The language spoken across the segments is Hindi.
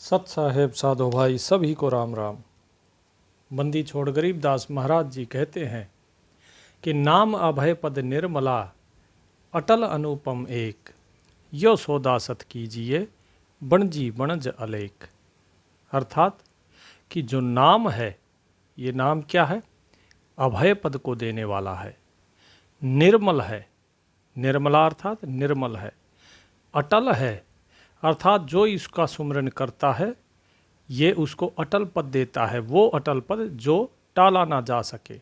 सत साहेब साधो भाई सभी को राम राम। बंदी छोड़ गरीबदास महाराज जी कहते हैं कि नाम अभय पद निर्मला अटल अनुपम एक, यो सौदा सत कीजिए बनजी बनज अलेख। अर्थात कि जो नाम है, ये नाम क्या है? अभय पद को देने वाला है, निर्मल है, निर्मला अर्थात निर्मल है, अटल है अर्थात जो इसका सुमरन करता है ये उसको अटल पद देता है, वो अटल पद जो टाला ना जा सके।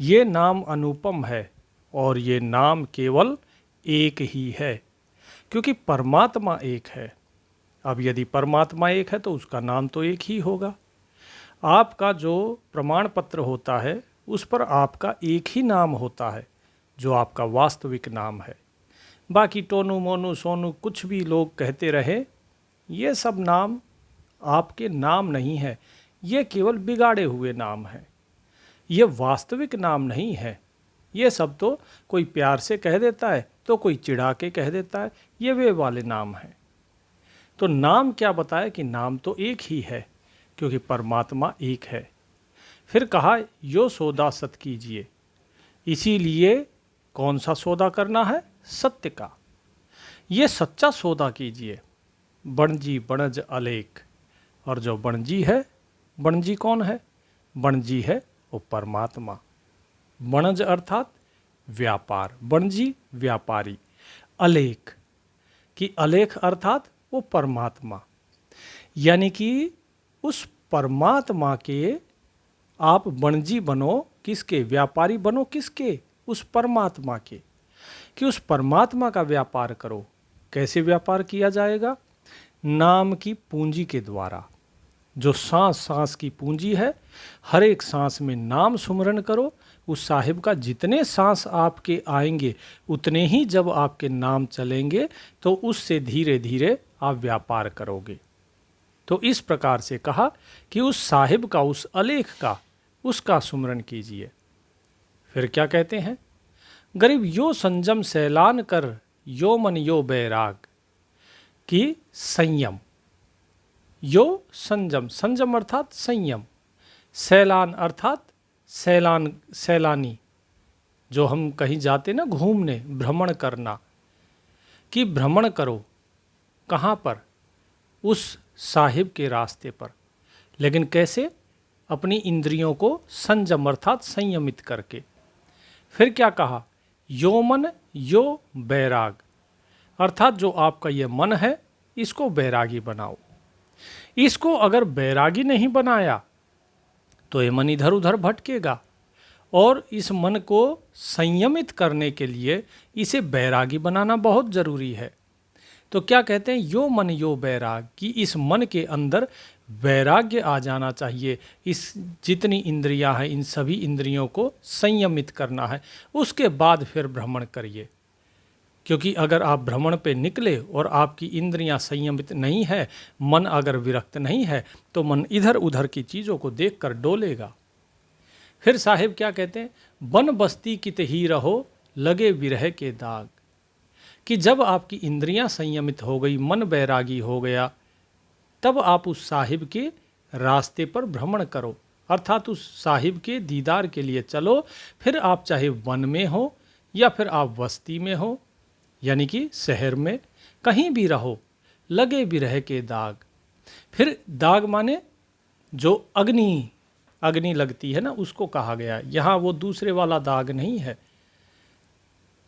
ये नाम अनुपम है और ये नाम केवल एक ही है, क्योंकि परमात्मा एक है। अब यदि परमात्मा एक है तो उसका नाम तो एक ही होगा। आपका जो प्रमाण पत्र होता है उस पर आपका एक ही नाम होता है, जो आपका वास्तविक नाम है। बाकी टोनू मोनू सोनू कुछ भी लोग कहते रहे, ये सब नाम आपके नाम नहीं है, ये केवल बिगाड़े हुए नाम हैं, ये वास्तविक नाम नहीं है। ये सब तो कोई प्यार से कह देता है तो कोई चिढ़ा के कह देता है, ये वे वाले नाम हैं। तो नाम क्या बताया कि नाम तो एक ही है, क्योंकि परमात्मा एक है। फिर कहा यो सौदा सत कीजिए, इसीलिए कौन सा सौदा करना है? सत्य का। ये सच्चा सौदा कीजिए, बनजी बनज अलेख। और जो बनजी है, बनजी कौन है? बनजी है वो परमात्मा। बनज अर्थात व्यापार, बनजी व्यापारी, अलेख कि अलेख अर्थात वो परमात्मा। यानी कि उस परमात्मा के आप बनजी बनो, किसके? व्यापारी बनो, किसके? उस परमात्मा के, कि उस परमात्मा का व्यापार करो। कैसे व्यापार किया जाएगा? नाम की पूंजी के द्वारा। जो सांस सांस की पूंजी है, हर एक सांस में नाम सुमरन करो। उस साहिब का जितने सांस आपके आएंगे उतने ही जब आपके नाम चलेंगे तो उससे धीरे धीरे आप व्यापार करोगे। तो इस प्रकार से कहा कि उस साहिब का, उस अलेख का, उसका सुमरन कीजिए। फिर क्या कहते हैं? गरीब यो संजम सैलान कर, यो मन यो बैराग कि संयम। यो संजम, संजम अर्थात संयम, सैलान अर्थात सैलानी, जो हम कहीं जाते ना घूमने, भ्रमण करना, कि भ्रमण करो कहाँ पर? उस साहिब के रास्ते पर। लेकिन कैसे? अपनी इंद्रियों को संजम अर्थात संयमित करके। फिर क्या कहा? यो मन यो बैराग, अर्थात जो आपका ये मन है इसको बैरागी बनाओ। इसको अगर बैरागी नहीं बनाया तो ये मन इधर उधर भटकेगा, और इस मन को संयमित करने के लिए इसे बैरागी बनाना बहुत ज़रूरी है। तो क्या कहते हैं? यो मन यो बैराग, कि इस मन के अंदर वैराग्य आ जाना चाहिए। इस जितनी इंद्रियां हैं इन सभी इंद्रियों को संयमित करना है, उसके बाद फिर भ्रमण करिए। क्योंकि अगर आप भ्रमण पे निकले और आपकी इंद्रियां संयमित नहीं है, मन अगर विरक्त नहीं है, तो मन इधर उधर की चीज़ों को देखकर डोलेगा। फिर साहिब क्या कहते हैं? बन बस्ती कित ही रहो लगे विरह के दाग, कि जब आपकी इंद्रियां संयमित हो गई, मन बैरागी हो गया, तब आप उस साहिब के रास्ते पर भ्रमण करो, अर्थात उस साहिब के दीदार के लिए चलो। फिर आप चाहे वन में हो या फिर आप बस्ती में हो, यानी कि शहर में, कहीं भी रहो, लगे विरह के दाग। फिर दाग माने जो अग्नि, अग्नि लगती है ना, उसको कहा गया। यहाँ वो दूसरे वाला दाग नहीं है।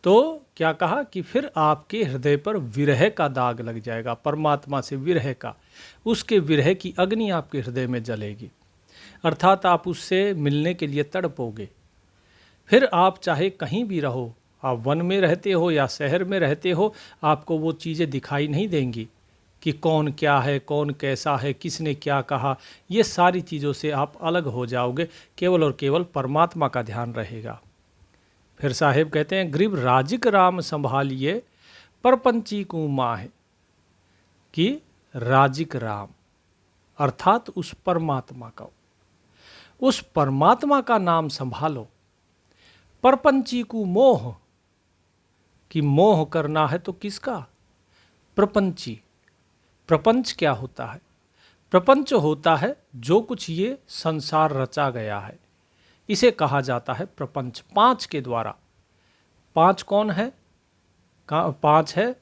तो क्या कहा कि फिर आपके हृदय पर विरह का दाग लग जाएगा, परमात्मा से विरह का, उसके विरह की अग्नि आपके हृदय में जलेगी, अर्थात आप उससे मिलने के लिए तड़पोगे। फिर आप चाहे कहीं भी रहो, आप वन में रहते हो या शहर में रहते हो, आपको वो चीज़ें दिखाई नहीं देंगी कि कौन क्या है, कौन कैसा है, किसने क्या कहा। ये सारी चीज़ों से आप अलग हो जाओगे, केवल और केवल परमात्मा का ध्यान रहेगा। फिर साहेब कहते हैं गरीब राजिक राम संभालिए परपंची को माह, कि राजिक राम अर्थात उस परमात्मा का, उस परमात्मा का नाम संभालो। परपंची को मोह, कि मोह करना है तो किसका? प्रपंची। प्रपंच क्या होता है? प्रपंच होता है जो कुछ ये संसार रचा गया है, इसे कहा जाता है प्रपंच। पांच के द्वारा। पांच कौन है? पांच है,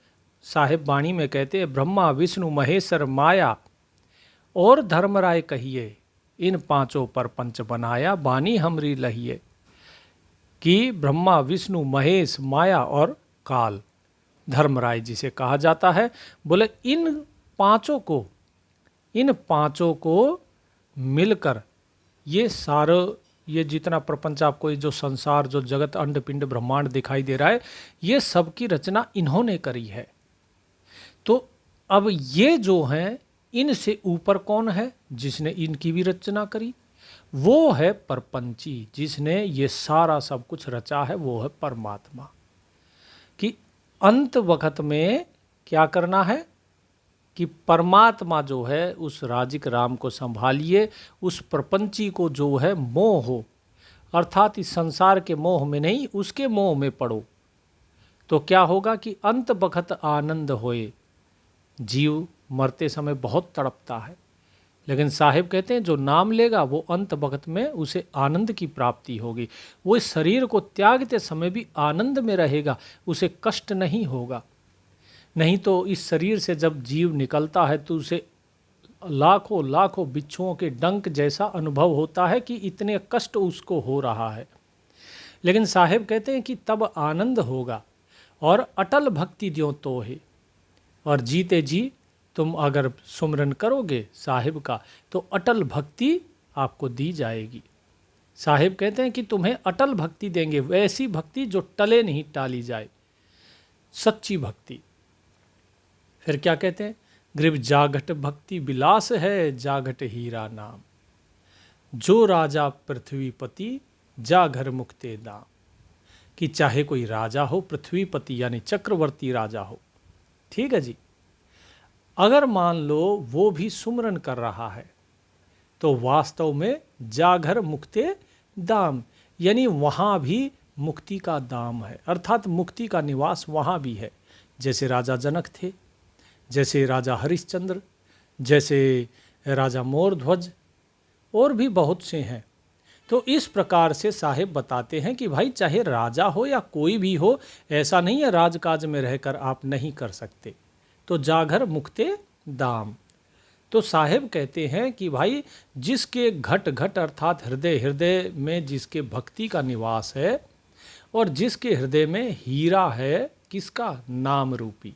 साहिब वाणी में कहते हैं, ब्रह्मा विष्णु महेश्वर माया और धर्मराय कहिए, इन पांचों पर पंच बनाया, बानी हमरी लहिए। कि ब्रह्मा विष्णु महेश माया और काल, धर्मराय जिसे कहा जाता है, बोले इन पांचों को मिलकर ये जितना प्रपंच आपको, ये जो संसार, जो जगत, अंड पिंड ब्रह्मांड दिखाई दे रहा है, ये सब की रचना इन्होंने करी है। तो अब ये जो हैं, इनसे ऊपर कौन है जिसने इनकी भी रचना करी? वो है परपंची, जिसने ये सारा सब कुछ रचा है, वो है परमात्मा। कि अंत वक्त में क्या करना है कि परमात्मा जो है उस राजिक राम को संभालिए, उस प्रपंची को जो है मोह हो, अर्थात इस संसार के मोह में नहीं, उसके मोह में पड़ो। तो क्या होगा कि अंत वक्त आनंद होए। जीव मरते समय बहुत तड़पता है, लेकिन साहिब कहते हैं जो नाम लेगा वो अंत वक्त में उसे आनंद की प्राप्ति होगी। वो इस शरीर को त्यागते समय भी आनंद में रहेगा, उसे कष्ट नहीं होगा। नहीं तो इस शरीर से जब जीव निकलता है तो उसे लाखों लाखों बिच्छुओं के डंक जैसा अनुभव होता है कि इतने कष्ट उसको हो रहा है। लेकिन साहिब कहते हैं कि तब आनंद होगा और अटल भक्ति द्यों तो है। और जीते जी तुम अगर सुमरन करोगे साहिब का तो अटल भक्ति आपको दी जाएगी। साहिब कहते हैं कि तुम्हें अटल भक्ति देंगे, वैसी भक्ति जो टले नहीं, टाली जाए, सच्ची भक्ति। फिर क्या कहते हैं? ग्रीव जागट भक्ति विलास है, जागट हीरा नाम, जो राजा पृथ्वीपति जा घर मुक्ते दाम। कि चाहे कोई राजा हो, पृथ्वीपति यानी चक्रवर्ती राजा हो, ठीक है जी, अगर मान लो वो भी सुमरन कर रहा है तो वास्तव में जाघर मुक्ते दाम, यानी वहाँ भी मुक्ति का दाम है, अर्थात मुक्ति का निवास वहाँ भी है। जैसे राजा जनक थे, जैसे राजा हरिश्चंद्र, जैसे राजा मोरध्वज, और भी बहुत से हैं। तो इस प्रकार से साहिब बताते हैं कि भाई चाहे राजा हो या कोई भी हो, ऐसा नहीं है राजकाज में रहकर आप नहीं कर सकते। तो जाघर मुक्ते दाम। तो साहिब कहते हैं कि भाई जिसके घट घट अर्थात हृदय हृदय में जिसके भक्ति का निवास है, और जिसके हृदय में हीरा है, किसका? नाम रूपी,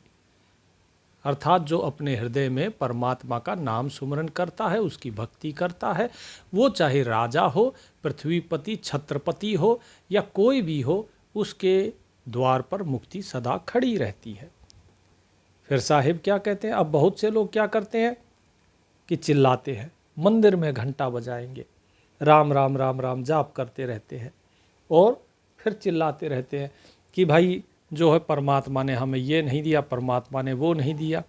अर्थात जो अपने हृदय में परमात्मा का नाम सुमरन करता है, उसकी भक्ति करता है, वो चाहे राजा हो, पृथ्वीपति, छत्रपति हो या कोई भी हो, उसके द्वार पर मुक्ति सदा खड़ी रहती है। फिर साहिब क्या कहते हैं? अब बहुत से लोग क्या करते हैं कि चिल्लाते हैं, मंदिर में घंटा बजाएंगे, राम राम राम राम जाप करते रहते हैं और फिर चिल्लाते रहते हैं कि भाई जो है परमात्मा ने हमें ये नहीं दिया, परमात्मा ने वो नहीं दिया,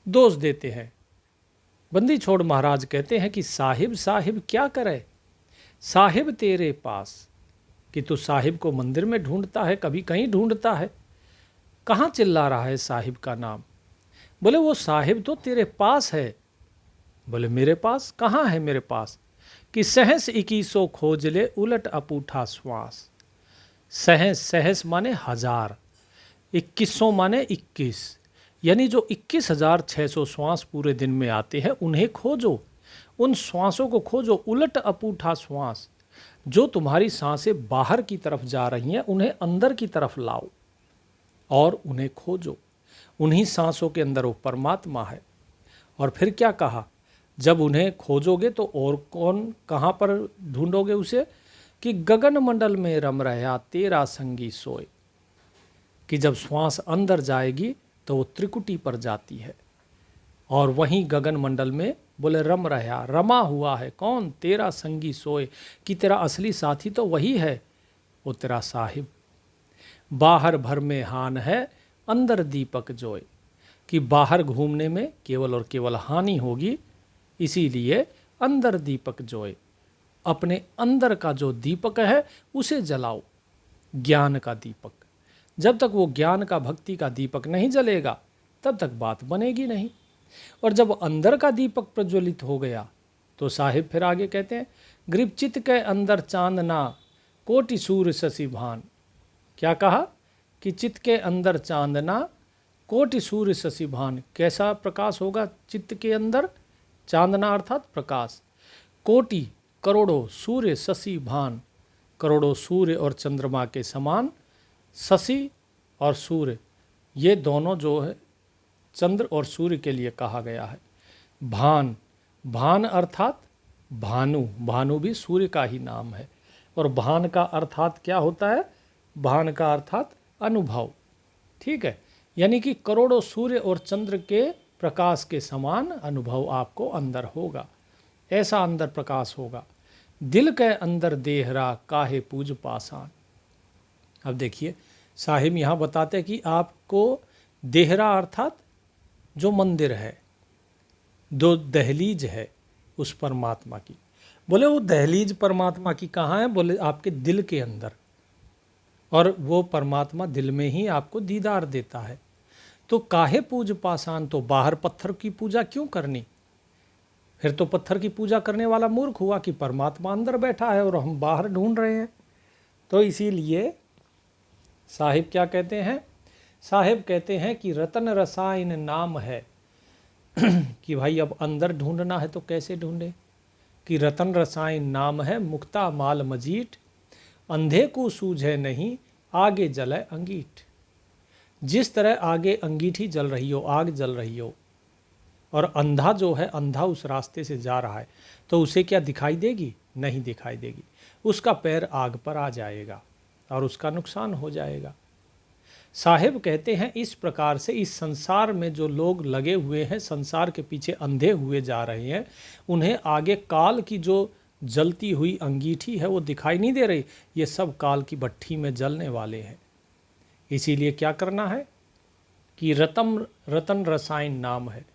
दोष देते हैं। बंदी छोड़ महाराज कहते हैं कि साहिब साहिब क्या करे, साहिब तेरे पास। कि तू साहिब को मंदिर में ढूंढता है, कभी कहीं ढूंढता है, कहाँ चिल्ला रहा है साहिब का नाम? बोले वो साहिब तो तेरे पास है। बोले मेरे पास कहाँ है? मेरे पास कि सहस 2100 खोज ले, उलट अपूठा श्वास। सहस, सहस माने हजार, 2100 माने 21, यानी जो 21,600 श्वास पूरे दिन में आते हैं उन्हें खोजो, उन श्वासों को खोजो। उलट अपूठा श्वास, जो तुम्हारी सांसें बाहर की तरफ जा रही हैं उन्हें अंदर की तरफ लाओ और उन्हें खोजो। उन्हीं सांसों के अंदर वो परमात्मा है। और फिर क्या कहा? जब उन्हें खोजोगे तो और कौन, कहाँ पर ढूंढोगे उसे? कि गगन मंडल में रम रहा तेरा संगी सोए। कि जब श्वास अंदर जाएगी तो वो त्रिकुटी पर जाती है और वहीं गगन मंडल में बोले रम रहा, रमा हुआ है कौन? तेरा संगी सोए। कि तेरा असली साथी तो वही है, वो तेरा साहिब। बाहर भर में हान है, अंदर दीपक जोए। कि बाहर घूमने में केवल और केवल हानि होगी, इसीलिए अंदर दीपक जोए। अपने अंदर का जो दीपक है उसे जलाओ, ज्ञान का दीपक। जब तक वो ज्ञान का, भक्ति का दीपक नहीं जलेगा तब तक बात बनेगी नहीं। और जब अंदर का दीपक प्रज्वलित हो गया तो साहिब फिर आगे कहते हैं, ग्रीब चित्त के अंदर चांदना कोटि सूर्य शशि भान। क्या कहा कि चित्त के अंदर चांदना कोटि सूर्य शशि भान। कैसा प्रकाश होगा चित्त के अंदर? चांदना अर्थात प्रकाश, कोटि करोड़ों, सूर्य शशि भान करोड़ों सूर्य और चंद्रमा के समान, शशि और सूर्य ये दोनों जो है चंद्र और सूर्य के लिए कहा गया है। भान, भान अर्थात भानु, भानु भी सूर्य का ही नाम है। और भान का अर्थात क्या होता है? भान का अर्थात अनुभव। ठीक है, यानी कि करोड़ों सूर्य और चंद्र के प्रकाश के समान अनुभव आपको अंदर होगा, ऐसा अंदर प्रकाश होगा। दिल के अंदर देहरा काहे पूज पासान। अब देखिए साहिब यहाँ बताते हैं कि आपको देहरा अर्थात जो मंदिर है, दो दहलीज है उस परमात्मा की। बोले वो दहलीज परमात्मा की कहाँ है? बोले आपके दिल के अंदर। और वो परमात्मा दिल में ही आपको दीदार देता है। तो काहे पूज पासान, तो बाहर पत्थर की पूजा क्यों करनी? फिर तो पत्थर की पूजा करने वाला मूर्ख हुआ कि परमात्मा अंदर बैठा है और हम बाहर ढूंढ रहे हैं। तो इसीलिए साहिब क्या कहते हैं? साहिब कहते हैं कि रतन रसायन नाम है कि भाई अब अंदर ढूंढना है तो कैसे ढूंढे? कि रतन रसायन नाम है मुक्ता माल मजीठ, अंधे को सूझे नहीं आगे जले अंगीठ। जिस तरह आगे अंगीठी जल रही हो, आग जल रही हो, और अंधा जो है, अंधा उस रास्ते से जा रहा है, तो उसे क्या दिखाई देगी? नहीं दिखाई देगी। उसका पैर आग पर आ जाएगा और उसका नुकसान हो जाएगा। साहिब कहते हैं इस प्रकार से इस संसार में जो लोग लगे हुए हैं, संसार के पीछे अंधे हुए जा रहे हैं, उन्हें आगे काल की जो जलती हुई अंगीठी है वो दिखाई नहीं दे रही। ये सब काल की भट्ठी में जलने वाले हैं। इसीलिए क्या करना है कि रतन रसायन नाम है।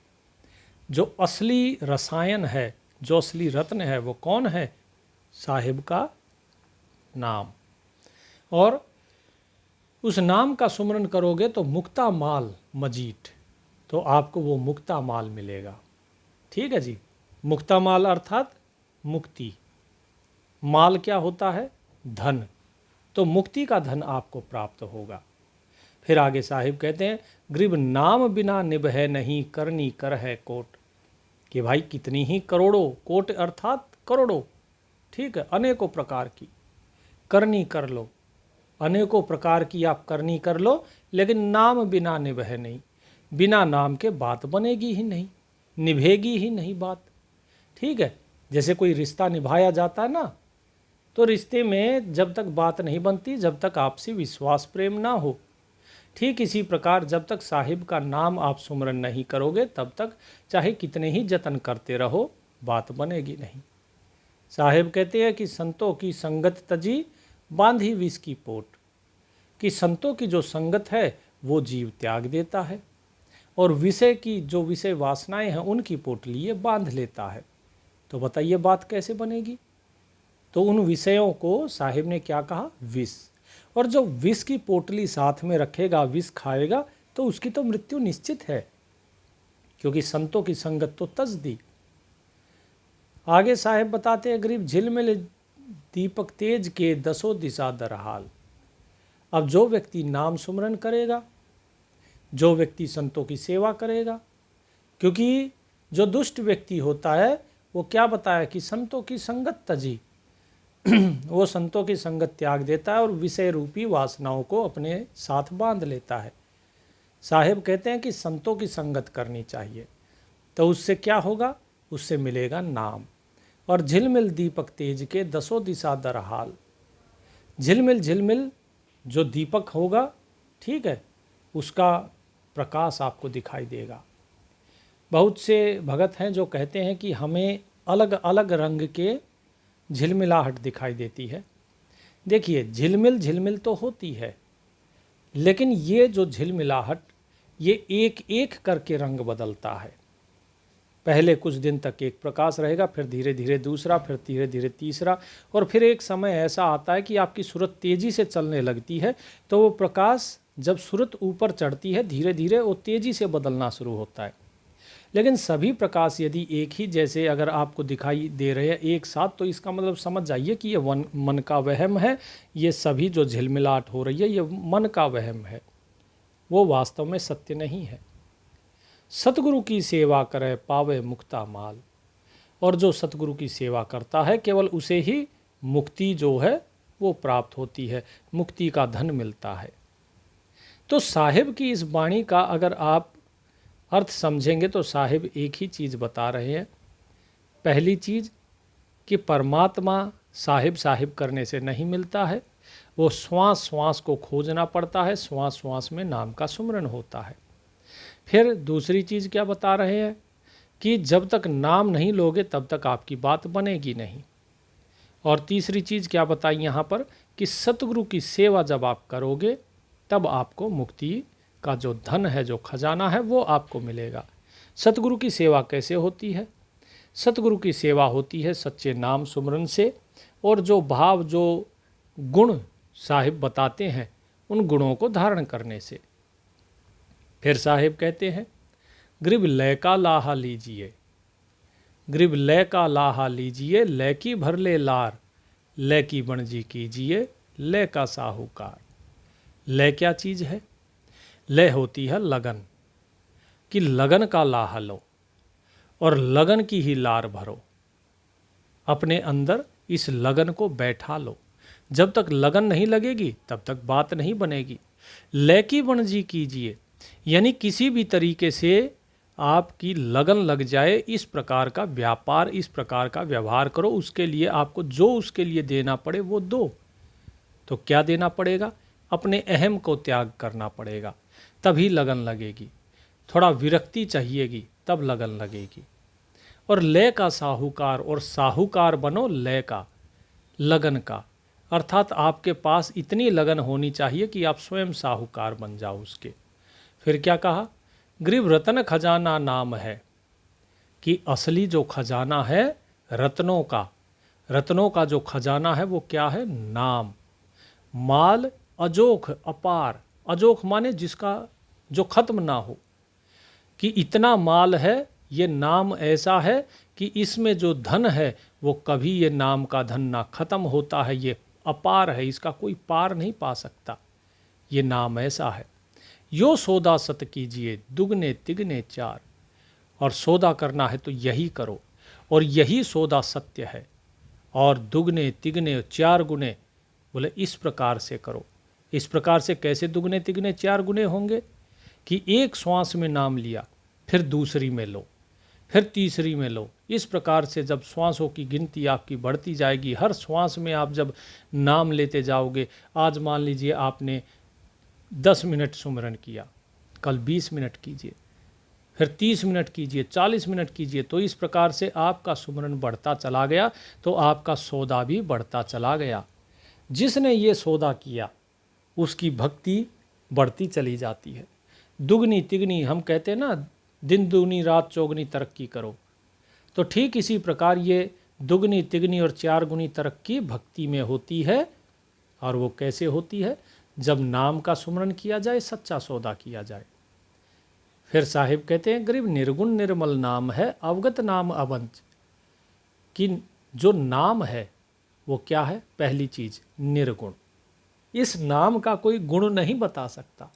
जो असली रसायन है, जो असली रत्न है, वो कौन है? साहिब का नाम। और उस नाम का सुमरन करोगे तो मुक्ता माल मजीठ, तो आपको वो मुक्ता माल मिलेगा। ठीक है जी, मुक्ता माल अर्थात मुक्ति। माल क्या होता है? धन। तो मुक्ति का धन आपको प्राप्त होगा। फिर आगे साहिब कहते हैं, ग्रीब नाम बिना निभै नहीं करनी कर है कोट। कि भाई कितनी ही करोड़ों, कोट अर्थात करोड़ों, ठीक है, अनेकों प्रकार की करनी कर लो, अनेकों प्रकार की आप करनी कर लो, लेकिन नाम बिना निभै नहीं। बिना नाम के बात बनेगी ही नहीं, निभेगी ही नहीं बात। ठीक है, जैसे कोई रिश्ता निभाया जाता है ना, तो रिश्ते में जब तक बात नहीं बनती, जब तक आपसी विश्वास प्रेम ना हो, ठीक इसी प्रकार जब तक साहिब का नाम आप सुमरन नहीं करोगे, तब तक चाहे कितने ही जतन करते रहो, बात बनेगी नहीं। साहिब कहते हैं कि संतों की संगत तजी बांधी विष की पोट। कि संतों की जो संगत है वो जीव त्याग देता है, और विषय की जो विषय वासनाएं हैं उनकी पोटली ये बांध लेता है। तो बताइए बात कैसे बनेगी? तो उन विषयों को साहिब ने क्या कहा? विष। और जो विष की पोटली साथ में रखेगा, विष खाएगा, तो उसकी तो मृत्यु निश्चित है, क्योंकि संतों की संगत तो तज दी। आगे साहिब बताते हैं, गरीब झिलमिल दीपक तेज के दसों दिशा दरहाल। अब जो व्यक्ति नाम सुमरन करेगा, जो व्यक्ति संतों की सेवा करेगा, क्योंकि जो दुष्ट व्यक्ति होता है वो क्या बताया कि संतों की संगत तजी वो संतों की संगत त्याग देता है और विषय रूपी वासनाओं को अपने साथ बांध लेता है। साहिब कहते हैं कि संतों की संगत करनी चाहिए, तो उससे क्या होगा? उससे मिलेगा नाम। और झिलमिल दीपक तेज के दसों दिशा दरहाल। झिलमिल झिलमिल जो दीपक होगा, ठीक है, उसका प्रकाश आपको दिखाई देगा। बहुत से भगत हैं जो कहते हैं कि हमें अलग अलग रंग के झिलमिलाहट दिखाई देती है। देखिए झिलमिल झिलमिल तो होती है, लेकिन ये जो झिलमिलाहट ये एक एक करके रंग बदलता है। पहले कुछ दिन तक एक प्रकाश रहेगा, फिर धीरे धीरे दूसरा, फिर धीरे धीरे तीसरा, और फिर एक समय ऐसा आता है कि आपकी सूरत तेज़ी से चलने लगती है, तो वो प्रकाश जब सूरत ऊपर चढ़ती है धीरे धीरे वो तेज़ी से बदलना शुरू होता है। लेकिन सभी प्रकाश यदि एक ही जैसे अगर आपको दिखाई दे रहे हैं एक साथ, तो इसका मतलब समझ जाइए कि ये मन का वहम है। ये सभी जो झिलमिलाहट हो रही है ये मन का वहम है, वो वास्तव में सत्य नहीं है। सतगुरु की सेवा करे पावे मुक्ता माल, और जो सतगुरु की सेवा करता है केवल उसे ही मुक्ति जो है वो प्राप्त होती है, मुक्ति का धन मिलता है। तो साहिब की इस वाणी का अगर आप अर्थ समझेंगे तो साहिब एक ही चीज़ बता रहे हैं। पहली चीज़ कि परमात्मा साहिब साहिब करने से नहीं मिलता है, वो श्वास श्वास को खोजना पड़ता है, श्वास श्वास में नाम का सुमरन होता है। फिर दूसरी चीज़ क्या बता रहे हैं कि जब तक नाम नहीं लोगे तब तक आपकी बात बनेगी नहीं। और तीसरी चीज़ क्या बताई यहाँ पर कि सतगुरु की सेवा जब आप करोगे तब आपको मुक्ति का जो धन है, जो खजाना है, वो आपको मिलेगा। सतगुरु की सेवा कैसे होती है? सतगुरु की सेवा होती है सच्चे नाम सुमरन से, और जो भाव जो गुण साहिब बताते हैं उन गुणों को धारण करने से। फिर साहिब कहते हैं ग्रीब लय का लाहा लीजिए, ग्रीब लय का लाहा लीजिए, लय की भर ले लार, लय की बनजी कीजिए, लय का साहूकार। लय क्या चीज़ है? लय होती है लगन, कि लगन का लाहा लो और लगन की ही लार भरो, अपने अंदर इस लगन को बैठा लो। जब तक लगन नहीं लगेगी तब तक बात नहीं बनेगी। लय की बनजी कीजिए, यानी किसी भी तरीके से आपकी लगन लग जाए, इस प्रकार का व्यापार, इस प्रकार का व्यवहार करो, उसके लिए आपको जो उसके लिए देना पड़े वो दो। तो क्या देना पड़ेगा? अपने अहम को त्याग करना पड़ेगा, तभी लगन लगेगी। थोड़ा विरक्ति चाहिएगी तब लगन लगेगी। और लय का साहूकार, और साहूकार बनो लय का, लगन का, अर्थात आपके पास इतनी लगन होनी चाहिए कि आप स्वयं साहूकार बन जाओ उसके। फिर क्या कहा? ग्रीब रतन खजाना नाम है, कि असली जो खजाना है रत्नों का जो खजाना है वो क्या है? नाम। माल अजोख अपार, अजोख माने जिसका जो खत्म ना हो, कि इतना माल है, ये नाम ऐसा है कि इसमें जो धन है वो कभी ये नाम का धन ना खत्म होता है, ये अपार है, इसका कोई पार नहीं पा सकता, ये नाम ऐसा है। यो सौदा सत कीजिए, दुगने तिगने चार, और सौदा करना है तो यही करो, और यही सौदा सत्य है, और दुगने तिगने चार गुने, बोले इस प्रकार से करो। इस प्रकार से कैसे दुगने तिगने चार गुने होंगे? कि एक श्वास में नाम लिया, फिर दूसरी में लो, फिर तीसरी में लो। इस प्रकार से जब श्वासों की गिनती आपकी बढ़ती जाएगी, हर श्वास में आप जब नाम लेते जाओगे, आज मान लीजिए आपने 10 मिनट सुमरन किया, कल 20 मिनट कीजिए, फिर 30 मिनट कीजिए, 40 मिनट कीजिए, तो इस प्रकार से आपका सुमरन बढ़ता चला गया, तो आपका सौदा भी बढ़ता चला गया। जिसने ये सौदा किया उसकी भक्ति बढ़ती चली जाती है। दुगनी तिगनी, हम कहते हैं ना, दिन दुगनी रात चौगनी तरक्की करो, तो ठीक इसी प्रकार ये दुगनी तिगनी और चार गुनी तरक्की भक्ति में होती है। और वो कैसे होती है? जब नाम का सुमरन किया जाए, सच्चा सौदा किया जाए। फिर साहिब कहते हैं गरीब निर्गुण निर्मल नाम है, अवगत नाम अवंच, कि जो नाम है वो क्या है? पहली चीज निर्गुण, इस नाम का कोई गुण नहीं बता सकता,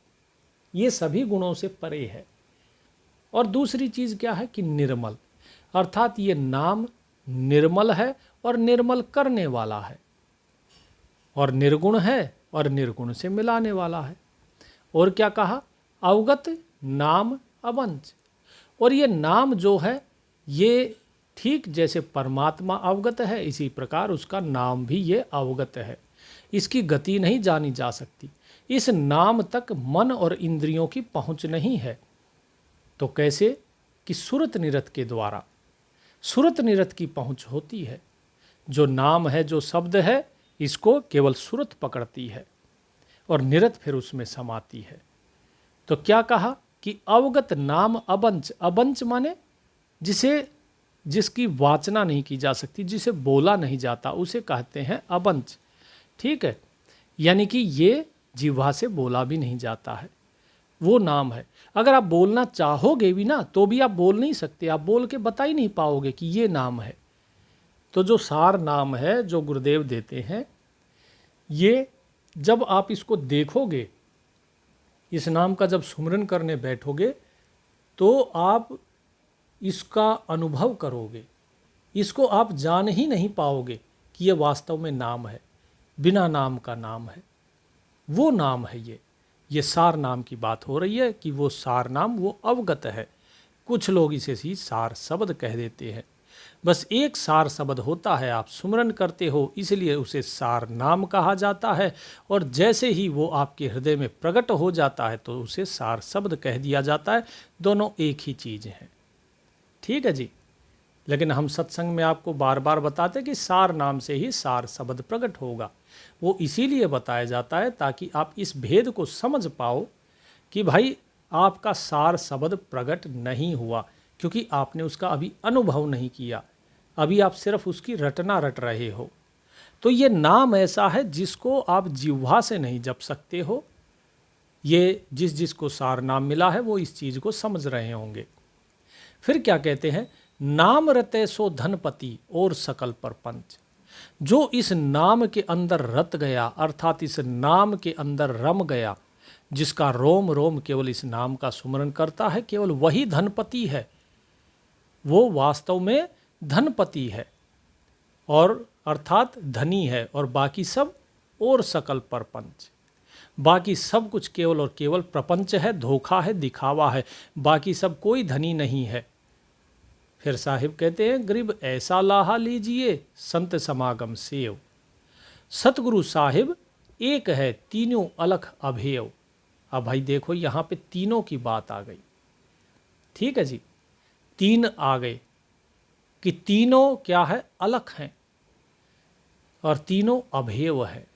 ये सभी गुणों से परे है। और दूसरी चीज क्या है? कि निर्मल, अर्थात ये नाम निर्मल है और निर्मल करने वाला है, और निर्गुण है और निर्गुण से मिलाने वाला है। और क्या कहा? अवगत नाम अवंच, और ये नाम जो है ये ठीक जैसे परमात्मा अवगत है, इसी प्रकार उसका नाम भी ये अवगत है। इसकी गति नहीं जानी जा सकती, इस नाम तक मन और इंद्रियों की पहुंच नहीं है। तो कैसे? कि सुरत निरत के द्वारा, सुरत निरत की पहुंच होती है। जो नाम है, जो शब्द है, इसको केवल सुरत पकड़ती है और निरत फिर उसमें समाती है। तो क्या कहा? कि अवगत नाम अबंच, अबंच माने जिसकी वाचना नहीं की जा सकती, जिसे बोला नहीं जाता, उसे कहते हैं अबंच। ठीक है, यानी कि ये जिह्वा से बोला भी नहीं जाता है, वो नाम है। अगर आप बोलना चाहोगे भी ना तो भी आप बोल नहीं सकते, आप बोल के बता ही नहीं पाओगे कि ये नाम है। तो जो सार नाम है जो गुरुदेव देते हैं, ये जब आप इसको देखोगे, इस नाम का जब सुमिरन करने बैठोगे तो आप इसका अनुभव करोगे, इसको आप जान ही नहीं पाओगे कि ये वास्तव में नाम है, बिना नाम का नाम है, वो नाम है। ये सार नाम की बात हो रही है कि वो सार नाम वो अवगत है। कुछ लोग इसे ही सार शब्द कह देते हैं। बस एक सार शब्द होता है, आप सुमरन करते हो इसलिए उसे सार नाम कहा जाता है, और जैसे ही वो आपके हृदय में प्रकट हो जाता है तो उसे सार शब्द कह दिया जाता है। दोनों एक ही चीज़ हैं। ठीक है जी। लेकिन हम सत्संग में आपको बार बार बताते कि सार नाम से ही सार शब्द प्रकट होगा। वो इसीलिए बताया जाता है ताकि आप इस भेद को समझ पाओ कि भाई आपका सार शब्द प्रकट नहीं हुआ, क्योंकि आपने उसका अभी अनुभव नहीं किया, अभी आप सिर्फ उसकी रटना रट रहे हो। तो ये नाम ऐसा है जिसको आप जिह्वा से नहीं जप सकते हो। ये जिसको सार नाम मिला है वो इस चीज़ को समझ रहे होंगे। फिर क्या कहते हैं, नाम रते सो धनपति और सकल परपंच। जो इस नाम के अंदर रत गया, अर्थात इस नाम के अंदर रम गया, जिसका रोम रोम केवल इस नाम का सुमरन करता है, केवल वही धनपति है। वो वास्तव में धनपति है, और अर्थात धनी है, और बाकी सब और सकल परपंच, बाकी सब कुछ केवल और केवल प्रपंच है, धोखा है, दिखावा है। बाकी सब कोई धनी नहीं है। फिर साहिब कहते हैं, गरीब ऐसा लाहा लीजिए संत समागम सेव। सतगुरु साहिब एक है तीनों अलख अभेव। अब भाई देखो यहाँ पे तीनों की बात आ गई। ठीक है जी, तीन आ गए कि तीनों क्या है, अलख हैं, और तीनों अभेव है।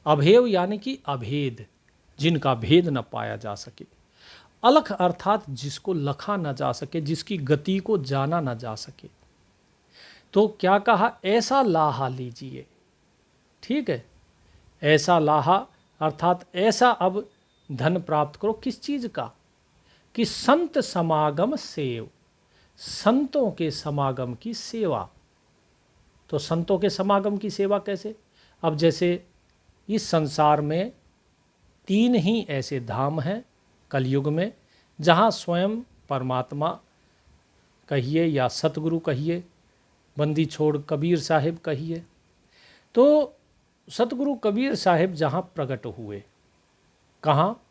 अभेव यानी कि अभेद, जिनका भेद न पाया जा सके। अलख अर्थात जिसको लखा न जा सके, जिसकी गति को जाना न जा सके। तो क्या कहा, ऐसा लाहा लीजिए। ठीक है, ऐसा लाहा अर्थात ऐसा अब धन प्राप्त करो, किस चीज़ का, कि संत समागम सेव, संतों के समागम की सेवा। तो संतों के समागम की सेवा कैसे, अब जैसे इस संसार में तीन ही ऐसे धाम हैं कलयुग में, जहाँ स्वयं परमात्मा कहिए या सतगुरु कहिए, बंदी छोड़ कबीर साहिब कहिए। तो सतगुरु कबीर साहिब जहाँ प्रकट हुए, कहाँ,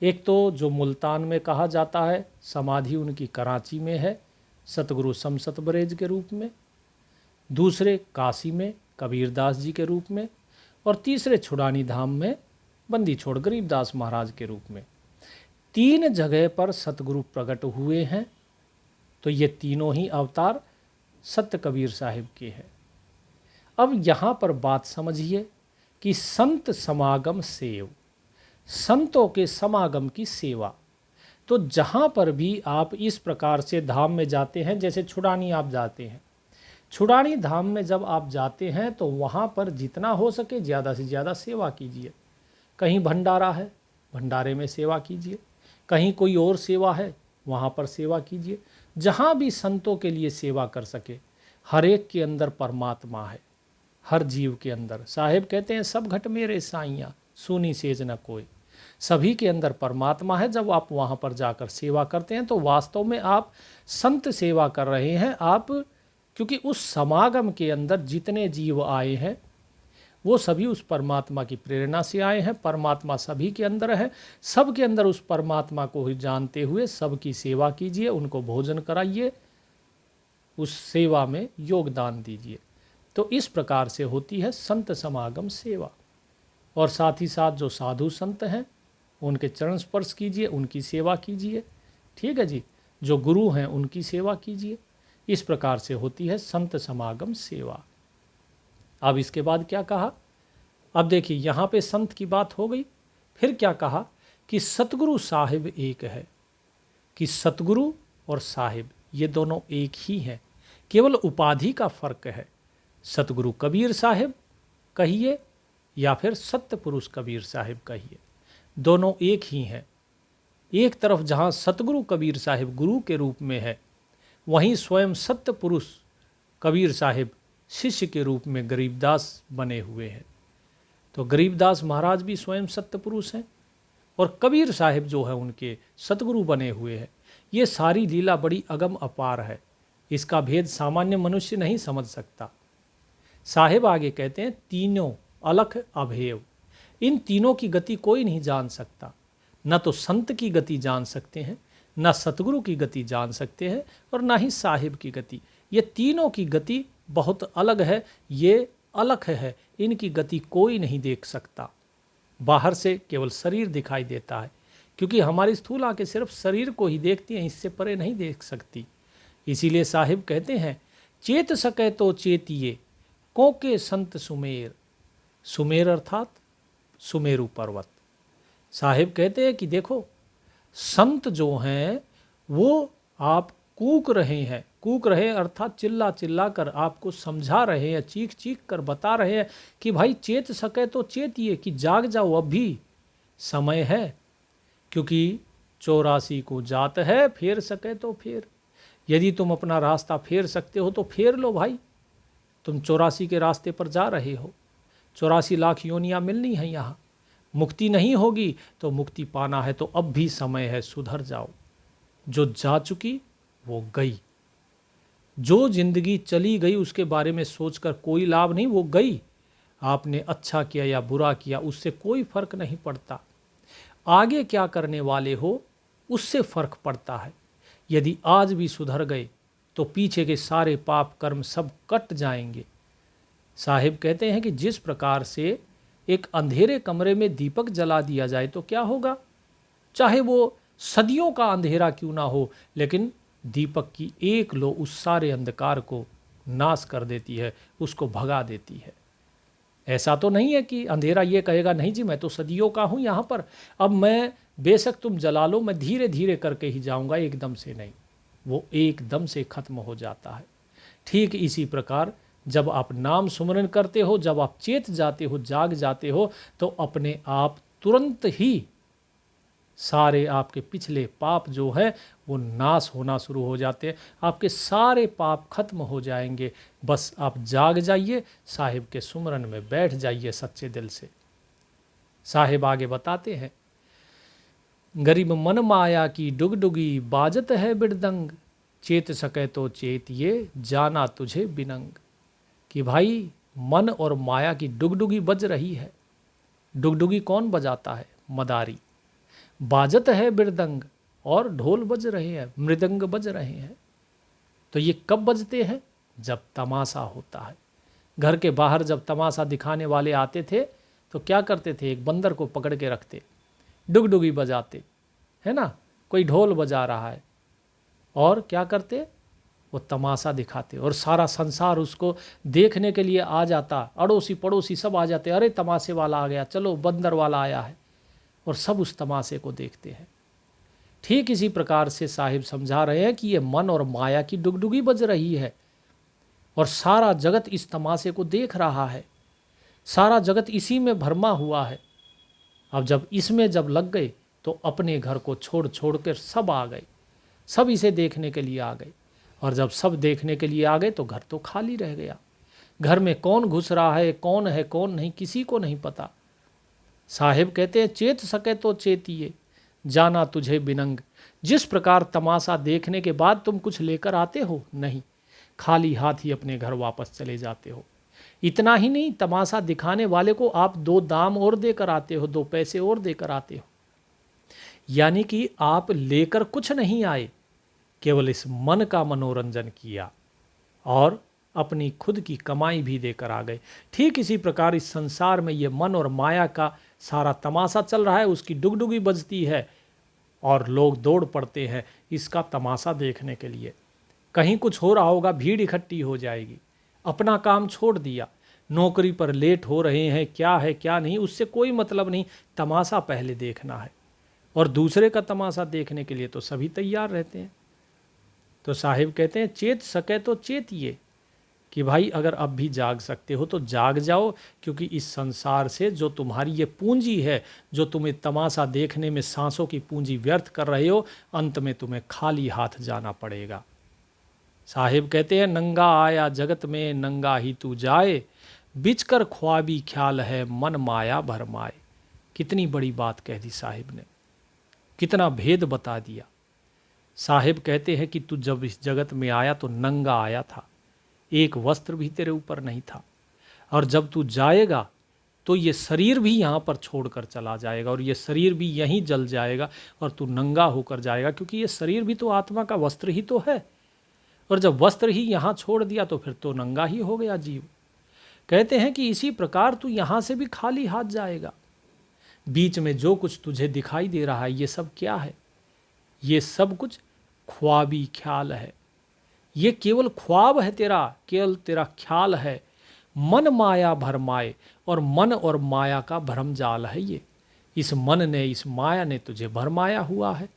एक तो जो मुल्तान में कहा जाता है, समाधि उनकी कराची में है सतगुरु समसत बरेज के रूप में, दूसरे काशी में कबीरदास जी के रूप में, और तीसरे छुड़ानी धाम में बंदी छोड़ गरीबदास महाराज के रूप में। तीन जगह पर सतगुरु प्रकट हुए हैं। तो ये तीनों ही अवतार सत्य कबीर साहिब के हैं। अब यहाँ पर बात समझिए कि संत समागम सेव, संतों के समागम की सेवा। तो जहाँ पर भी आप इस प्रकार से धाम में जाते हैं, जैसे छुड़ानी आप जाते हैं, छुड़ानी धाम में जब आप जाते हैं तो वहाँ पर जितना हो सके ज़्यादा से ज़्यादा सेवा कीजिए। कहीं भंडारा है, भंडारे में सेवा कीजिए, कहीं कोई और सेवा है, वहाँ पर सेवा कीजिए। जहाँ भी संतों के लिए सेवा कर सके। हर एक के अंदर परमात्मा है, हर जीव के अंदर। साहिब कहते हैं, सब घट मेरे साइयाँ सुनी सेज न कोई। सभी के अंदर परमात्मा है। जब आप वहाँ पर जाकर सेवा करते हैं तो वास्तव में आप संत सेवा कर रहे हैं। आप, क्योंकि उस समागम के अंदर जितने जीव आए हैं वो सभी उस परमात्मा की प्रेरणा से आए हैं। परमात्मा सभी के अंदर है। सब के अंदर उस परमात्मा को ही जानते हुए सबकी सेवा कीजिए, उनको भोजन कराइए, उस सेवा में योगदान दीजिए। तो इस प्रकार से होती है संत समागम सेवा। और साथ ही साथ जो साधु संत हैं उनके चरण स्पर्श कीजिए, उनकी सेवा कीजिए। ठीक है जी, जो गुरु हैं उनकी सेवा कीजिए। इस प्रकार से होती है संत समागम सेवा। अब इसके बाद क्या कहा, अब देखिए यहाँ पे संत की बात हो गई। फिर क्या कहा कि सतगुरु साहिब एक है, कि सतगुरु और साहिब ये दोनों एक ही हैं, केवल उपाधि का फर्क है। सतगुरु कबीर साहिब कहिए या फिर सत्य पुरुष कबीर साहिब कहिए, दोनों एक ही हैं। एक तरफ जहाँ सतगुरु कबीर साहिब गुरु के रूप में है, वहीं स्वयं सत्य पुरुष कबीर साहिब शिष्य के रूप में गरीबदास बने हुए हैं। तो गरीबदास महाराज भी स्वयं सत्य पुरुष हैं और कबीर साहिब जो है उनके सतगुरु बने हुए हैं। ये सारी लीला बड़ी अगम अपार है, इसका भेद सामान्य मनुष्य नहीं समझ सकता। साहिब आगे कहते हैं, तीनों अलख अभेव, इन तीनों की गति कोई नहीं जान सकता। न तो संत की गति जान सकते हैं, न सतगुरु की गति जान सकते हैं, और न ही साहिब की गति। ये तीनों की गति बहुत अलग है, ये अलख है, इनकी गति कोई नहीं देख सकता। बाहर से केवल शरीर दिखाई देता है, क्योंकि हमारी स्थूल आंखें सिर्फ शरीर को ही देखती हैं, इससे परे नहीं देख सकती। इसीलिए साहिब कहते हैं, चेत सके तो चेतिए कोके संत सुमेर। सुमेर अर्थात सुमेरु पर्वत। साहिब कहते हैं कि देखो, संत जो हैं वो आप कूक रहे हैं, कूक रहे अर्थात चिल्ला चिल्ला कर आपको समझा रहे हैं, चीख चीख कर बता रहे हैं कि भाई चेत सके तो चेतिए, कि जाग जाओ, अब भी समय है, क्योंकि 84 को जात है, फेर सके तो फेर। यदि तुम अपना रास्ता फेर सकते हो तो फेर लो भाई। तुम 84 के रास्ते पर जा रहे हो, 84 लाख योनियाँ मिलनी है यहाँ, मुक्ति नहीं होगी तो मुक्ति पाना है तो अब भी समय है, सुधर जाओ। जो जा चुकी वो गई, जो जिंदगी चली गई उसके बारे में सोचकर कोई लाभ नहीं, वो गई। आपने अच्छा किया या बुरा किया उससे कोई फर्क नहीं पड़ता, आगे क्या करने वाले हो उससे फर्क पड़ता है। यदि आज भी सुधर गए तो पीछे के सारे पाप कर्म सब कट जाएंगे। साहिब कहते हैं कि जिस प्रकार से एक अंधेरे कमरे में दीपक जला दिया जाए तो क्या होगा, चाहे वो सदियों का अंधेरा क्यों ना हो, लेकिन दीपक की एक लो उस सारे अंधकार को नाश कर देती है, उसको भगा देती है। ऐसा तो नहीं है कि अंधेरा ये कहेगा नहीं जी मैं तो सदियों का हूँ यहाँ पर, अब मैं बेशक तुम जला लो, मैं धीरे धीरे करके ही जाऊँगा, एकदम से नहीं, वो एकदम से खत्म हो जाता है। ठीक इसी प्रकार जब आप नाम सुमरन करते हो, जब आप चेत जाते हो, जाग जाते हो, तो अपने आप तुरंत ही सारे आपके पिछले पाप जो है वो नाश होना शुरू हो जाते हैं, आपके सारे पाप खत्म हो जाएंगे। बस आप जाग जाइए, साहिब के सुमरन में बैठ जाइए सच्चे दिल से। साहिब आगे बताते हैं, गरीब मन माया की डुगडुगी बाजत है बिरदंग, चेत सके तो चेतिए जाना तुझे बिनंग। कि भाई मन और माया की डुगडुगी बज रही है। डुगडुगी कौन बजाता है? मदारी। बाजत है बिरदंग, और ढोल बज रहे हैं, मृदंग बज रहे हैं। तो ये कब बजते हैं? जब तमाशा होता है। घर के बाहर जब तमाशा दिखाने वाले आते थे तो क्या करते थे? एक बंदर को पकड़ के रखते, डुगडुगी बजाते, है ना, कोई ढोल बजा रहा है, और क्या करते? वो तमाशा दिखाते, और सारा संसार उसको देखने के लिए आ जाता, अड़ोसी पड़ोसी सब आ जाते, अरे तमाशे वाला आ गया, चलो बंदर वाला आया है, और सब उस तमाशे को देखते हैं। ठीक इसी प्रकार से साहिब समझा रहे हैं कि ये मन और माया की डुगडुगी बज रही है, और सारा जगत इस तमाशे को देख रहा है, सारा जगत इसी में भरमा हुआ है। अब जब इसमें जब लग गए तो अपने घर को छोड़ छोड़ कर सब आ गए, सब इसे देखने के लिए आ गए, और जब सब देखने के लिए आ गए तो घर तो खाली रह गया। घर में कौन घुस रहा है कौन नहीं, किसी को नहीं पता। साहिब कहते हैं, चेत सके तो चेतिए जाना तुझे बिनंग। जिस प्रकार तमाशा देखने के बाद तुम कुछ लेकर आते हो, नहीं, खाली हाथ ही अपने घर वापस चले जाते हो। इतना ही नहीं, तमाशा दिखाने वाले को आप 2 दाम और देकर आते हो, 2 पैसे और देकर आते हो। यानी कि आप लेकर कुछ नहीं आए, केवल इस मन का मनोरंजन किया और अपनी खुद की कमाई भी देकर आ गए। ठीक इसी प्रकार इस संसार में ये मन और माया का सारा तमाशा चल रहा है, उसकी डुगडुगी बजती है और लोग दौड़ पड़ते हैं इसका तमाशा देखने के लिए। कहीं कुछ हो रहा होगा, भीड़ इकट्ठी हो जाएगी, अपना काम छोड़ दिया, नौकरी पर लेट हो रहे हैं, क्या है क्या नहीं, उससे कोई मतलब नहीं, तमाशा पहले देखना है। और दूसरे का तमाशा देखने के लिए तो सभी तैयार रहते हैं। तो साहिब कहते हैं, चेत सके तो चेतिए कि भाई अगर अब भी जाग सकते हो तो जाग जाओ, क्योंकि इस संसार से जो तुम्हारी ये पूंजी है, जो तुम्हें तमाशा देखने में सांसों की पूंजी व्यर्थ कर रहे हो, अंत में तुम्हें खाली हाथ जाना पड़ेगा। साहिब कहते हैं, नंगा आया जगत में नंगा ही तू जाए, बिचकर ख्वाबी ख्याल है मन माया भरमाए। कितनी बड़ी बात कह दी साहिब ने, कितना भेद बता दिया। साहिब कहते हैं कि तू जब इस जगत में आया तो नंगा आया था, एक वस्त्र भी तेरे ऊपर नहीं था, और जब तू जाएगा तो ये शरीर भी यहाँ पर छोड़कर चला जाएगा, और ये शरीर भी यहीं जल जाएगा, और तू नंगा होकर जाएगा, क्योंकि ये शरीर भी तो आत्मा का वस्त्र ही तो है। और जब वस्त्र ही यहाँ छोड़ दिया तो फिर तो नंगा ही हो गया जीव। कहते हैं कि इसी प्रकार तू यहाँ से भी खाली हाथ जाएगा। बीच में जो कुछ तुझे दिखाई दे रहा है ये सब क्या है? ये सब कुछ ख्वाबी ख्याल है। ये केवल ख्वाब है तेरा, केवल तेरा ख्याल है। मन माया भरमाए, और मन और माया का भ्रम जाल है ये। इस मन ने, इस माया ने तुझे भरमाया हुआ है।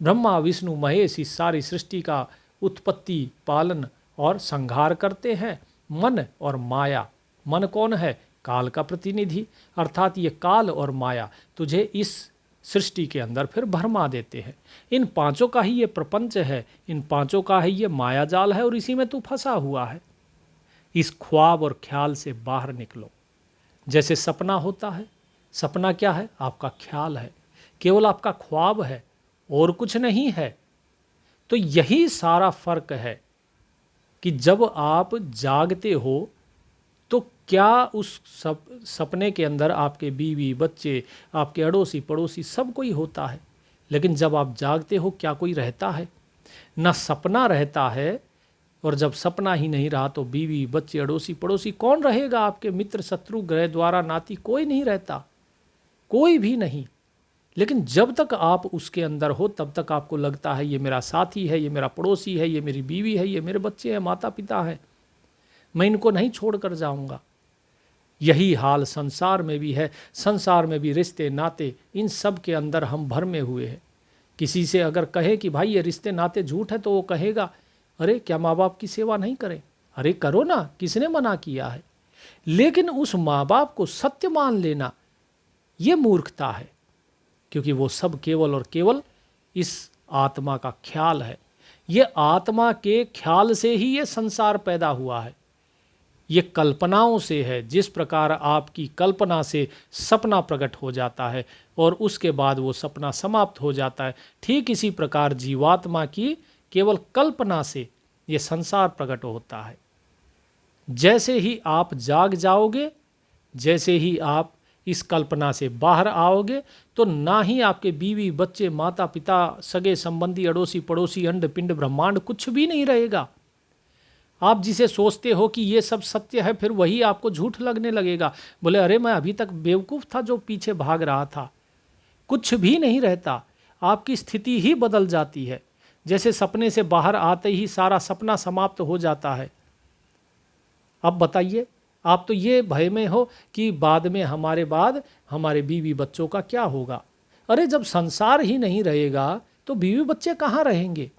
ब्रह्मा विष्णु महेश इस सारी सृष्टि का उत्पत्ति, पालन और संहार करते हैं मन और माया। मन कौन है? काल का प्रतिनिधि, अर्थात ये काल और माया तुझे इस सृष्टि के अंदर फिर भरमा देते हैं। इन पांचों का ही ये प्रपंच है, इन पांचों का ही ये माया जाल है, और इसी में तू फंसा हुआ है। इस ख्वाब और ख्याल से बाहर निकलो। जैसे सपना होता है, सपना क्या है? आपका ख्याल है, केवल आपका ख्वाब है और कुछ नहीं है। तो यही सारा फर्क है कि जब आप जागते हो तो क्या उस सपने के अंदर आपके बीवी बच्चे, आपके अड़ोसी पड़ोसी सब कोई होता है, लेकिन जब आप जागते हो क्या कोई रहता है? ना सपना रहता है, और जब सपना ही नहीं रहा तो बीवी बच्चे अड़ोसी पड़ोसी कौन रहेगा? आपके मित्र शत्रु ग्रह द्वारा नाती कोई नहीं रहता, कोई भी नहीं। लेकिन जब तक आप उसके अंदर हो तब तक आपको लगता है ये मेरा साथी है, ये मेरा पड़ोसी है, ये मेरी बीवी है, ये मेरे बच्चे हैं, माता पिता हैं, मैं इनको नहीं छोड़कर जाऊंगा। यही हाल संसार में भी है। संसार में भी रिश्ते नाते, इन सब के अंदर हम भरमे हुए हैं। किसी से अगर कहे कि भाई ये रिश्ते नाते झूठ है तो वो कहेगा, अरे क्या माँ बाप की सेवा नहीं करें? अरे करो ना, किसने मना किया है? लेकिन उस माँ बाप को सत्य मान लेना ये मूर्खता है, क्योंकि वो सब केवल और केवल इस आत्मा का ख्याल है। ये आत्मा के ख्याल से ही ये संसार पैदा हुआ है, ये कल्पनाओं से है। जिस प्रकार आपकी कल्पना से सपना प्रकट हो जाता है और उसके बाद वो सपना समाप्त हो जाता है, ठीक इसी प्रकार जीवात्मा की केवल कल्पना से ये संसार प्रकट होता है। जैसे ही आप जाग जाओगे, जैसे ही आप इस कल्पना से बाहर आओगे, तो ना ही आपके बीवी बच्चे माता पिता सगे संबंधी अड़ोसी पड़ोसी अंड पिंड ब्रह्मांड कुछ भी नहीं रहेगा। आप जिसे सोचते हो कि ये सब सत्य है, फिर वही आपको झूठ लगने लगेगा। बोले अरे मैं अभी तक बेवकूफ़ था जो पीछे भाग रहा था। कुछ भी नहीं रहता, आपकी स्थिति ही बदल जाती है। जैसे सपने से बाहर आते ही सारा सपना समाप्त हो जाता है। अब बताइए, आप तो ये भय में हो कि बाद में हमारे बाद हमारे बीवी बच्चों का क्या होगा। अरे जब संसार ही नहीं रहेगा तो बीवी बच्चे कहाँ रहेंगे?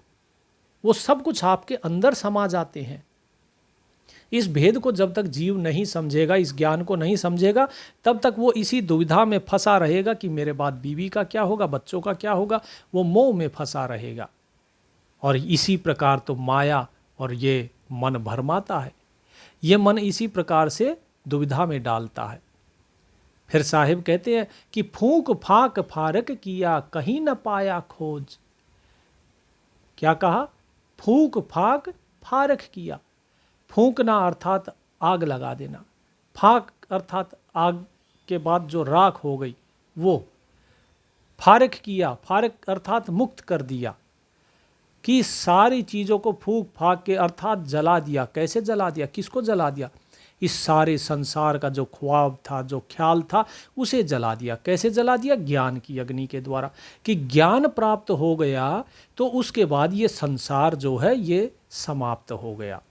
वो सब कुछ आपके अंदर समा जाते हैं। इस भेद को जब तक जीव नहीं समझेगा, इस ज्ञान को नहीं समझेगा, तब तक वो इसी दुविधा में फंसा रहेगा कि मेरे बाद बीवी का क्या होगा, बच्चों का क्या होगा। वो मोह में फंसा रहेगा। और इसी प्रकार तो माया और ये मन भरमाता है। ये मन इसी प्रकार से दुविधा में डालता है। फिर साहिब कहते हैं कि फूंक फाक फारक किया कहीं न पाया खोज। क्या कहा? फूंक फाक फारक किया। फूंकना अर्थात आग लगा देना, फाक अर्थात आग के बाद जो राख हो गई वो। फारक किया, फारक अर्थात मुक्त कर दिया, कि सारी चीज़ों को फूंक फाक के अर्थात जला दिया। कैसे जला दिया? किसको जला दिया? इस सारे संसार का जो ख्वाब था, जो ख्याल था, उसे जला दिया। कैसे जला दिया? ज्ञान की अग्नि के द्वारा। कि ज्ञान प्राप्त हो गया तो उसके बाद ये संसार जो है ये समाप्त हो गया।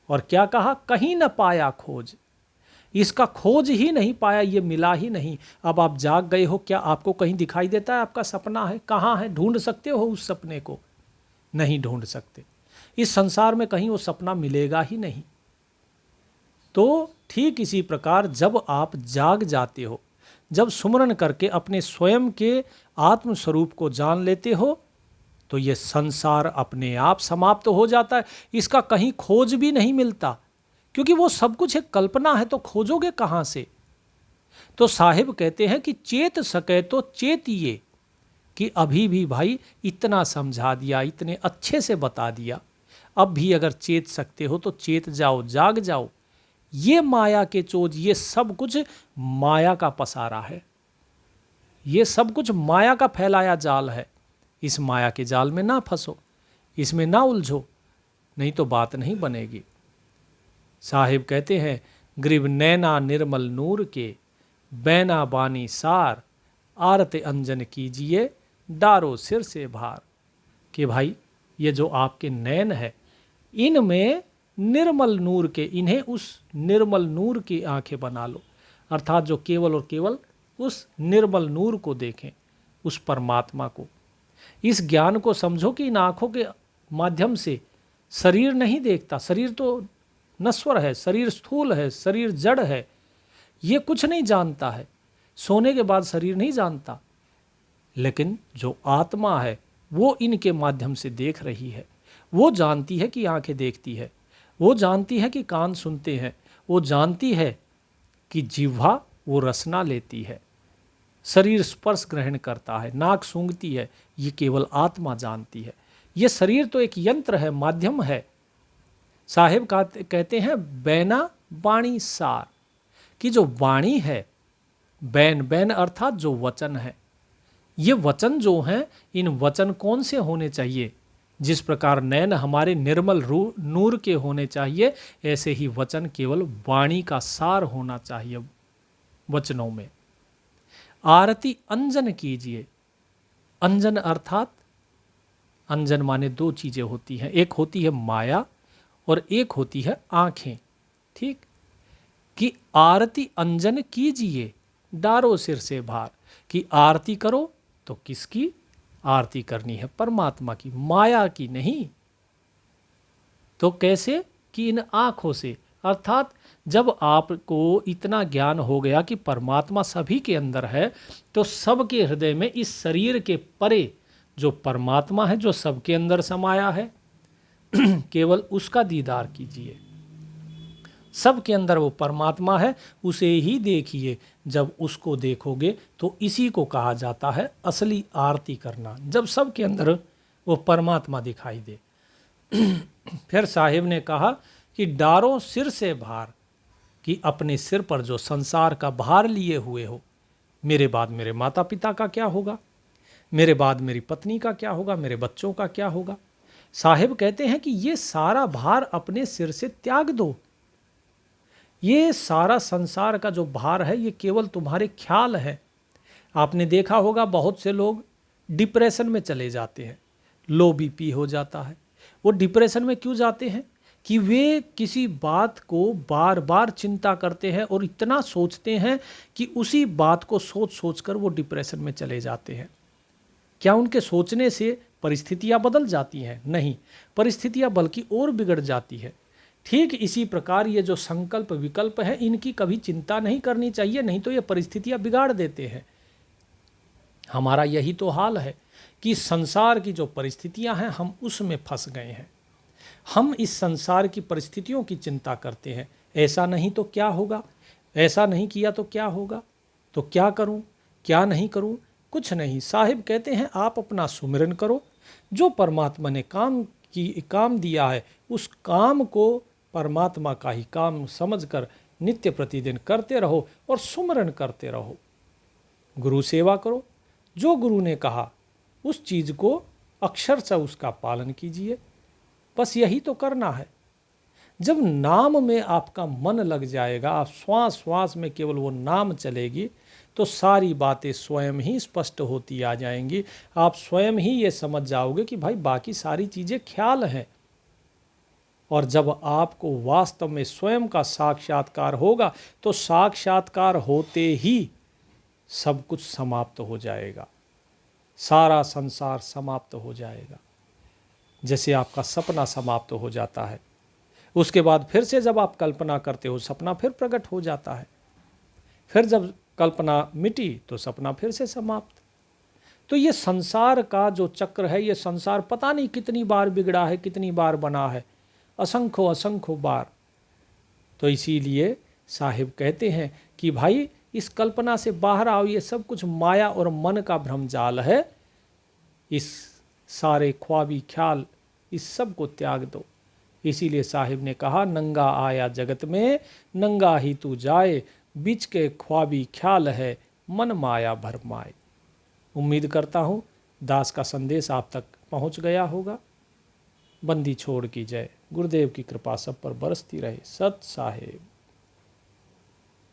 और क्या कहा? कहीं न पाया खोज। इसका खोज ही नहीं पाया, ये मिला ही नहीं। अब आप जाग गए हो, क्या आपको कहीं दिखाई देता है आपका सपना है? कहाँ है? ढूंढ सकते हो उस सपने को? नहीं ढूंढ सकते। इस संसार में कहीं वो सपना मिलेगा ही नहीं। तो ठीक इसी प्रकार जब आप जाग जाते हो, जब सुमरन करके अपने स्वयं के आत्म स्वरूप को जान लेते हो, तो ये संसार अपने आप समाप्त हो जाता है। इसका कहीं खोज भी नहीं मिलता, क्योंकि वो सब कुछ एक कल्पना है, तो खोजोगे कहाँ से। तो साहिब कहते हैं कि चेत सके तो चेतिए, कि अभी भी भाई इतना समझा दिया, इतने अच्छे से बता दिया, अब भी अगर चेत सकते हो तो चेत जाओ, जाग जाओ। ये माया के चोज, ये सब कुछ माया का पसारा है, ये सब कुछ माया का फैलाया जाल है। इस माया के जाल में ना फंसो, इसमें ना उलझो, नहीं तो बात नहीं बनेगी। साहिब कहते हैं, ग्रीब नैना निर्मल नूर के, बैना बानी सार, आरत अंजन कीजिए, डारो सिर से भार। कि भाई ये जो आपके नैन है, इनमें निर्मल नूर के, इन्हें उस निर्मल नूर की आंखें बना लो, अर्थात जो केवल और केवल उस निर्मल नूर को देखें, उस परमात्मा को। इस ज्ञान को समझो कि इन आंखों के माध्यम से शरीर नहीं देखता, शरीर तो नश्वर है, शरीर स्थूल है, शरीर जड़ है, ये कुछ नहीं जानता है, सोने के बाद शरीर नहीं जानता, लेकिन जो आत्मा है वो इनके माध्यम से देख रही है। वो जानती है कि आंखें देखती है, वो जानती है कि कान सुनते हैं, वो जानती है कि जिह्वा वो रसना लेती है, शरीर स्पर्श ग्रहण करता है, नाक सूंघती है, ये केवल आत्मा जानती है। ये शरीर तो एक यंत्र है, माध्यम है। साहिब कहते हैं बैना वाणी सार, कि जो वाणी है, बैन बैन अर्थात जो वचन है, ये वचन जो हैं, इन वचन कौन से होने चाहिए। जिस प्रकार नैन हमारे निर्मल नूर के होने चाहिए, ऐसे ही वचन केवल वाणी का सार होना चाहिए वचनों में। आरती अंजन कीजिए, अंजन अर्थात, अंजन माने दो चीजें होती हैं, एक होती है माया और एक होती है आंखें। ठीक, कि आरती अंजन कीजिए, डारो सिर से भार, कि आरती करो तो किसकी आरती करनी है, परमात्मा की, माया की नहीं। तो कैसे, कि इन आंखों से, अर्थात जब आपको इतना ज्ञान हो गया कि परमात्मा सभी के अंदर है, तो सबके हृदय में इस शरीर के परे जो परमात्मा है, जो सबके अंदर समाया है, केवल उसका दीदार कीजिए। सबके अंदर वो परमात्मा है, उसे ही देखिए। जब उसको देखोगे तो इसी को कहा जाता है असली आरती करना, जब सबके अंदर वो परमात्मा दिखाई दे। फिर साहिब ने कहा कि डारो सिर से भार, कि अपने सिर पर जो संसार का भार लिए हुए हो, मेरे बाद मेरे माता पिता का क्या होगा, मेरे बाद मेरी पत्नी का क्या होगा, मेरे बच्चों का क्या होगा। साहिब कहते हैं कि ये सारा भार अपने सिर से त्याग दो। ये सारा संसार का जो भार है, ये केवल तुम्हारे ख्याल है। आपने देखा होगा बहुत से लोग डिप्रेशन में चले जाते हैं, लो बीपी हो जाता है। वो डिप्रेशन में क्यों जाते हैं, कि वे किसी बात को बार बार चिंता करते हैं और इतना सोचते हैं कि उसी बात को सोच सोच कर वो डिप्रेशन में चले जाते हैं। क्या उनके सोचने से परिस्थितियां बदल जाती हैं? नहीं, परिस्थितियां बल्कि और बिगड़ जाती है। ठीक इसी प्रकार ये जो संकल्प विकल्प है, इनकी कभी चिंता नहीं करनी चाहिए, नहीं तो ये परिस्थितियां बिगाड़ देते हैं। हमारा यही तो हाल है कि संसार की जो परिस्थितियां हैं, हम उसमें फंस गए हैं। हम इस संसार की परिस्थितियों की चिंता करते हैं, ऐसा नहीं तो क्या होगा, ऐसा नहीं किया तो क्या होगा, तो क्या करूं, क्या नहीं करूं, कुछ नहीं। साहिब कहते हैं आप अपना सुमिरन करो, जो परमात्मा ने काम दिया है, उस काम को परमात्मा का ही काम समझकर नित्य प्रतिदिन करते रहो और सुमिरन करते रहो। गुरु सेवा करो, जो गुरु ने कहा उस चीज़ को अक्षरशः उसका पालन कीजिए, बस यही तो करना है। जब नाम में आपका मन लग जाएगा, आप श्वास श्वास में केवल वो नाम चलेगी, तो सारी बातें स्वयं ही स्पष्ट होती आ जाएंगी। आप स्वयं ही ये समझ जाओगे कि भाई बाकी सारी चीज़ें ख्याल हैं। और जब आपको वास्तव में स्वयं का साक्षात्कार होगा, तो साक्षात्कार होते ही सब कुछ समाप्त हो जाएगा, सारा संसार समाप्त हो जाएगा। जैसे आपका सपना समाप्त हो जाता है, उसके बाद फिर से जब आप कल्पना करते हो सपना फिर प्रकट हो जाता है, फिर जब कल्पना मिटी तो सपना फिर से समाप्त। तो ये संसार का जो चक्र है, ये संसार पता नहीं कितनी बार बिगड़ा है, कितनी बार बना है, असंख्यों असंख्यों बार। तो इसीलिए साहिब कहते हैं कि भाई इस कल्पना से बाहर आओ, ये सब कुछ माया और मन का भ्रमजाल है, इस सारे ख्वाबी ख्याल इस सब को त्याग दो। इसीलिए साहिब ने कहा नंगा आया जगत में नंगा ही तू जाए, बीच के ख्वाबी ख्याल है मन माया भरमाए। उम्मीद करता हूँ दास का संदेश आप तक पहुँच गया होगा। बंदी छोड़ की जय। गुरुदेव की कृपा सब पर बरसती रहे। सत साहेब।